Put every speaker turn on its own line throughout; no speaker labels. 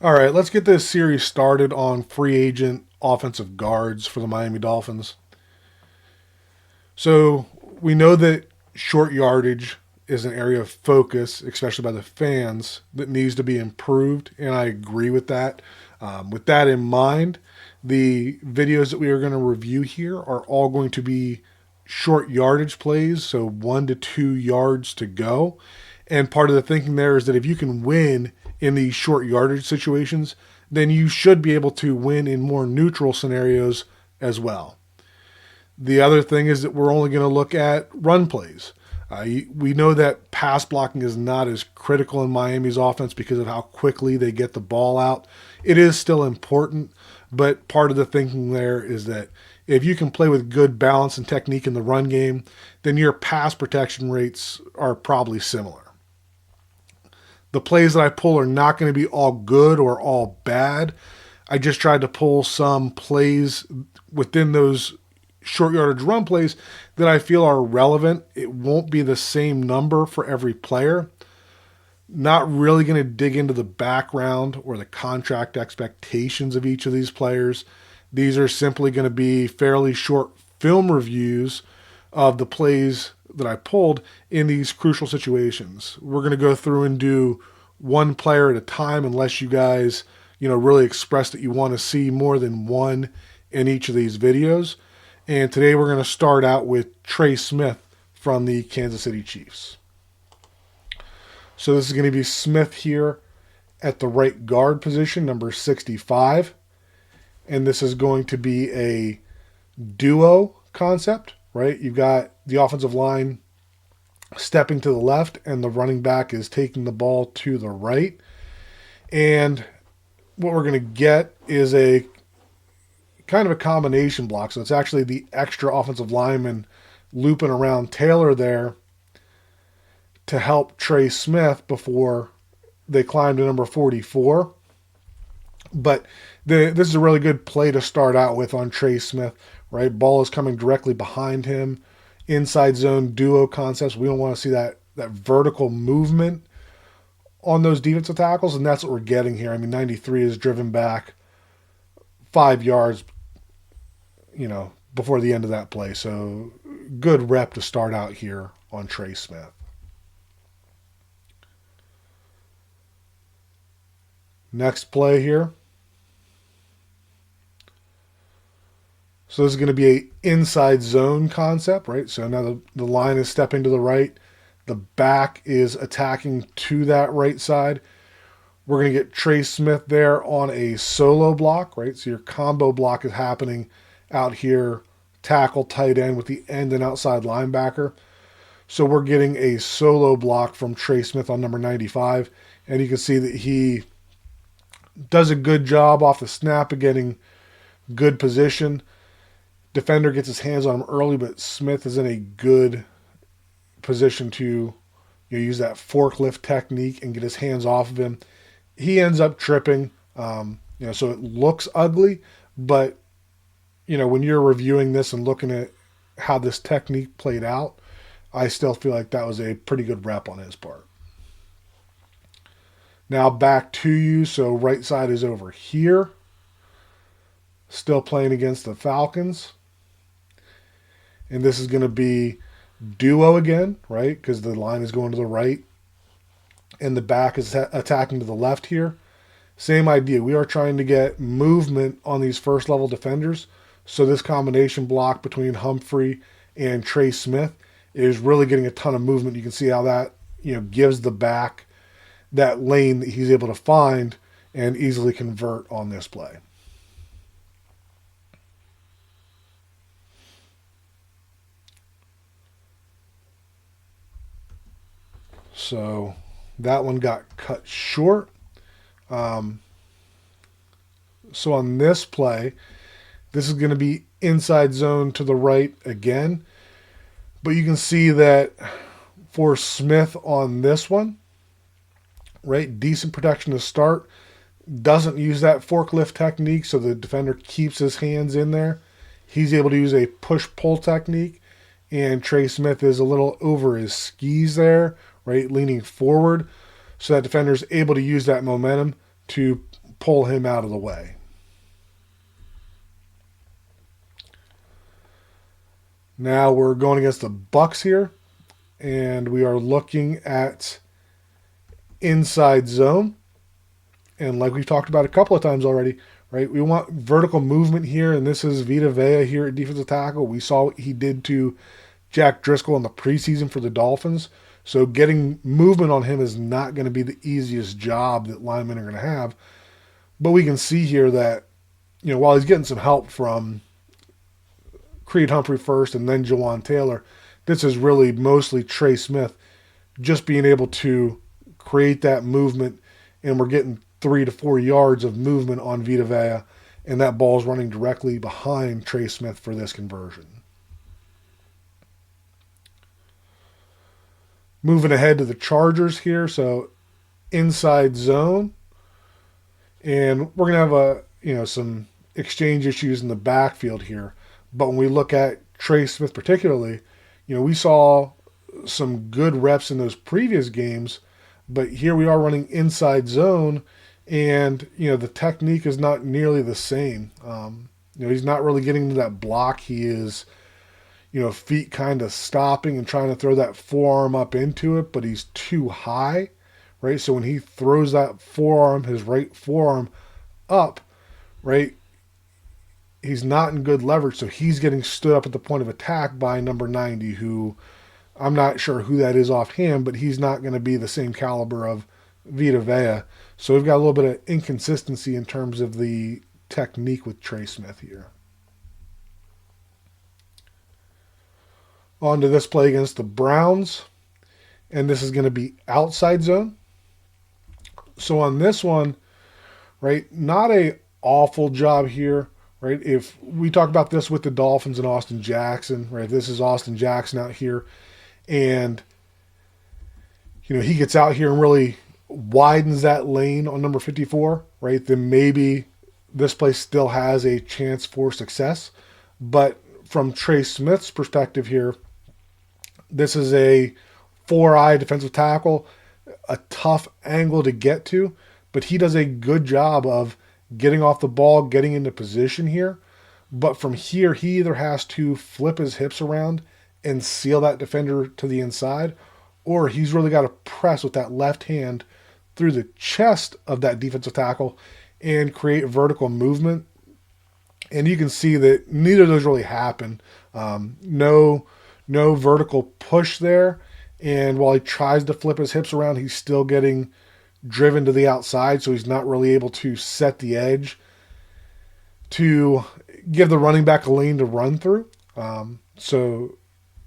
All right, let's get this series started on free agent offensive guards for the Miami Dolphins. So we know that short yardage is an area of focus, especially by the fans, that needs to be improved, and I agree with that. With that in mind, the videos that we are going to review here are all going to be short yardage plays, so 1 to 2 yards to go. And part of the thinking there is that if you can win in these short yardage situations, then you should be able to win in more neutral scenarios as well. The other thing is that we're only going to look at run plays. We know that pass blocking is not as critical in Miami's offense because of how quickly they get the ball out. It is still important, but part of the thinking there is that if you can play with good balance and technique in the run game, then your pass protection rates are probably similar. The plays that I pull are not going to be all good or all bad. I just tried to pull some plays within those short yardage run plays that I feel are relevant. It won't be the same number for every player. Not really going to dig into the background or the contract expectations of each of these players. These are simply going to be fairly short film reviews of the plays that I pulled in these crucial situations. We're going to go through and do one player at a time unless you guys, really express that you want to see more than one in each of these videos. And today we're going to start out with Trey Smith from the Kansas City Chiefs. So this is going to be Smith here at the right guard position, number 65. And this is going to be a duo concept, right? You've got the offensive line stepping to the left and the running back is taking the ball to the right. And what we're going to get is a kind of a combination block. So it's actually the extra offensive lineman looping around Taylor there to help Trey Smith before they climb to number 44. But this is a really good play to start out with on Trey Smith, right? Ball is coming directly behind him. Inside zone duo concepts. We don't want to see that vertical movement on those defensive tackles, and that's what we're getting here. I mean, 93 is driven back 5 yards, before the end of that play. So good rep to start out here on Trey Smith. Next play here. So this is going to be a inside zone concept, right? So now the line is stepping to the right. The back is attacking to that right side. We're going to get Trey Smith there on a solo block, right? So your combo block is happening out here, tackle, tight end with the end and outside linebacker. So we're getting a solo block from Trey Smith on number 95. And you can see that he does a good job off the snap of getting good position. Defender gets his hands on him early, but Smith is in a good position to use that forklift technique and get his hands off of him. He ends up tripping, so it looks ugly, but when you're reviewing this and looking at how this technique played out, I still feel like that was a pretty good rep on his part. Now back to you. So right side is over here. Still playing against the Falcons. And this is going to be duo again, right? Because the line is going to the right. And the back is attacking to the left here. Same idea. We are trying to get movement on these first level defenders. So this combination block between Humphrey and Trey Smith is really getting a ton of movement. You can see how that gives the back that lane that he's able to find and easily convert on this play. So that one got cut short. So on this play, this is going to be inside zone to the right again. But you can see that for Smith on this one, right, decent protection to start. Doesn't use that forklift technique, so the defender keeps his hands in there. He's able to use a push-pull technique, and Trey Smith is a little over his skis there, right, leaning forward. So that defender is able to use that momentum to pull him out of the way. Now we're going against the Bucks here, and we are looking at inside zone. And like we've talked about a couple of times already, right? We want vertical movement here, and this is Vita Vea here at defensive tackle. We saw what he did to Jack Driscoll in the preseason for the Dolphins. So getting movement on him is not going to be the easiest job that linemen are going to have. But we can see here that, while he's getting some help from Creed Humphrey first and then Jawan Taylor, this is really mostly Trey Smith just being able to create that movement, and we're getting 3 to 4 yards of movement on Vita Vea, and that ball's running directly behind Trey Smith for this conversion. Moving ahead to the Chargers here, so inside zone, and we're going to have some exchange issues in the backfield here. But when we look at Trey Smith particularly, we saw some good reps in those previous games, but here we are running inside zone, and the technique is not nearly the same. He's not really getting to that block. He is, feet kind of stopping and trying to throw that forearm up into it, but he's too high, right? So when he throws that forearm, his right forearm up, right, he's not in good leverage, so he's getting stood up at the point of attack by number 90, who I'm not sure who that is offhand, but he's not going to be the same caliber of Vita Vea. So we've got a little bit of inconsistency in terms of the technique with Trey Smith here. On to this play against the Browns, and this is going to be outside zone. So on this one, right, not a awful job here. Right, if we talk about this with the Dolphins and Austin Jackson, right, this is Austin Jackson out here, and he gets out here and really widens that lane on number 54, right, then maybe this play still has a chance for success. But from Trey Smith's perspective here, this is a 4-eye defensive tackle, a tough angle to get to, but he does a good job of getting off the ball, getting into position here. But from here, he either has to flip his hips around and seal that defender to the inside, or he's really got to press with that left hand through the chest of that defensive tackle and create vertical movement. And you can see that neither of those really happen. No vertical push there. And while he tries to flip his hips around, he's still getting driven to the outside, so he's not really able to set the edge to give the running back a lane to run through. So,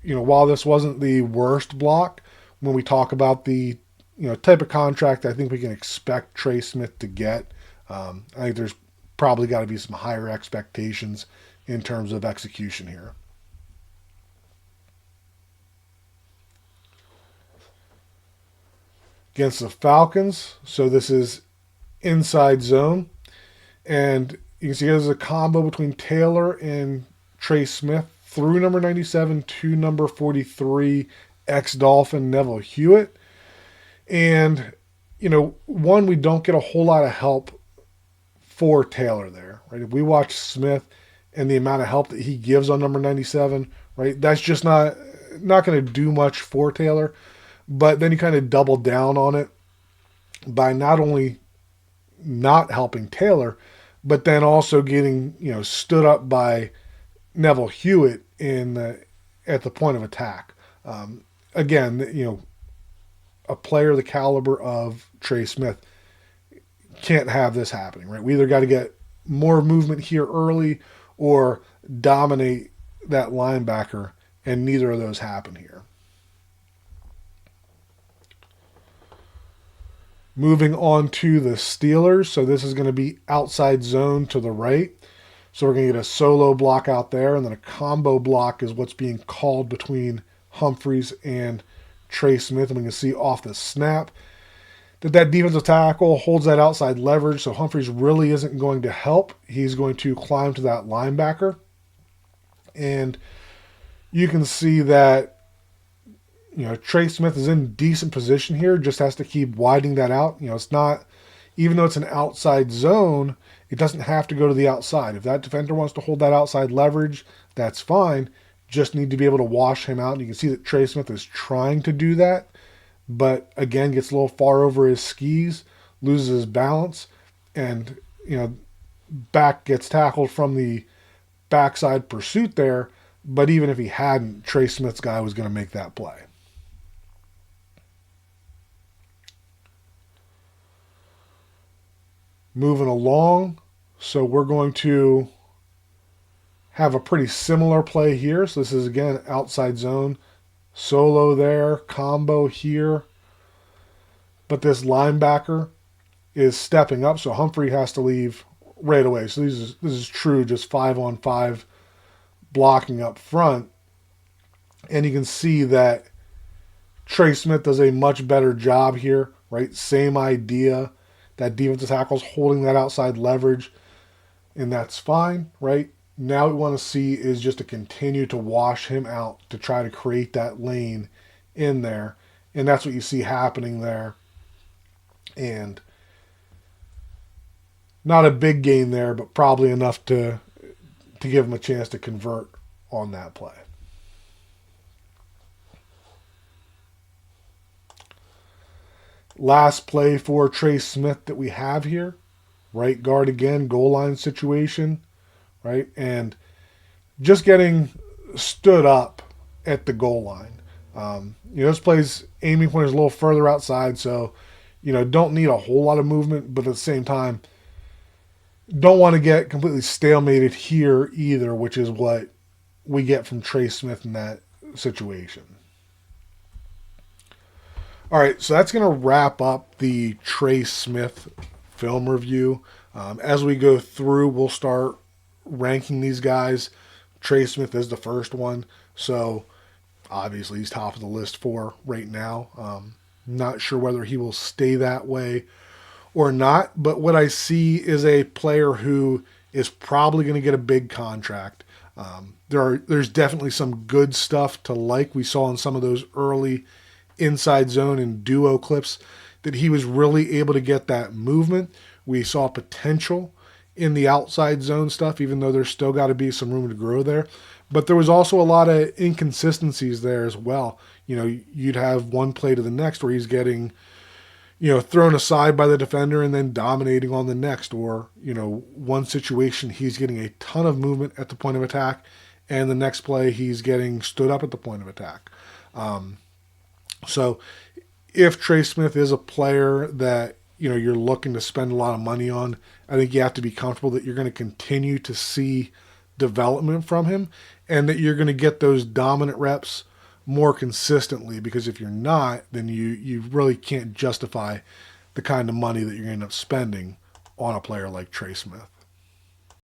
while this wasn't the worst block, when we talk about the type of contract I think we can expect Trey Smith to get, I think there's probably got to be some higher expectations in terms of execution here. Against the Falcons, so this is inside zone, and you can see there's a combo between Taylor and Trey Smith through number 97 to number 43, ex-Dolphin Neville Hewitt. And, one, we don't get a whole lot of help for Taylor there, right? If we watch Smith and the amount of help that he gives on number 97, right, that's just not going to do much for Taylor. But then you kind of double down on it by not only not helping Taylor, but then also getting, stood up by Neville Hewitt at the point of attack. Again, a player the caliber of Trey Smith can't have this happening, right? We either got to get more movement here early or dominate that linebacker, and neither of those happen here. Moving on to the Steelers. So this is going to be outside zone to the right. So we're going to get a solo block out there, and then a combo block is what's being called between Humphreys and Trey Smith. And we can see off the snap that defensive tackle holds that outside leverage, so Humphreys really isn't going to help. He's going to climb to that linebacker. And you can see that Trey Smith is in decent position here, just has to keep widening that out. It's not even though it's an outside zone, it doesn't have to go to the outside. If that defender wants to hold that outside leverage, that's fine. Just need to be able to wash him out. And you can see that Trey Smith is trying to do that, but again, gets a little far over his skis, loses his balance, and, back gets tackled from the backside pursuit there. But even if he hadn't, Trey Smith's guy was going to make that play. Moving along, so we're going to have a pretty similar play here. So this is, again, outside zone. Solo there, combo here. But this linebacker is stepping up, so Humphrey has to leave right away. So this is true, just 5-on-5 blocking up front. And you can see that Trey Smith does a much better job here, right? Same idea. That defensive tackle's holding that outside leverage, and that's fine, right? Now what we want to see is just to continue to wash him out to try to create that lane in there. And that's what you see happening there. And not a big gain there, but probably enough to give him a chance to convert on that play. Last play for Trey Smith that we have here. Right guard again, goal line situation, right? And just getting stood up at the goal line. This play's aiming point is a little further outside, so, don't need a whole lot of movement, but at the same time, don't want to get completely stalemated here either, which is what we get from Trey Smith in that situation. All right, so that's going to wrap up the Trey Smith film review. As we go through, we'll start ranking these guys. Trey Smith is the first one, so obviously he's top of the list for right now. Not sure whether he will stay that way or not, but what I see is a player who is probably going to get a big contract. There's definitely some good stuff to like. We saw in some of those early inside zone and duo clips that he was really able to get that movement. We saw potential in the outside zone stuff, even though there's still got to be some room to grow there. But there was also a lot of inconsistencies there as well. You'd have one play to the next where he's getting, thrown aside by the defender and then dominating on the next. Or, one situation he's getting a ton of movement at the point of attack, and the next play he's getting stood up at the point of attack. So if Trey Smith is a player that, you're looking to spend a lot of money on, I think you have to be comfortable that you're going to continue to see development from him and that you're going to get those dominant reps more consistently, because if you're not, then you really can't justify the kind of money that you're going to end up spending on a player like Trey Smith.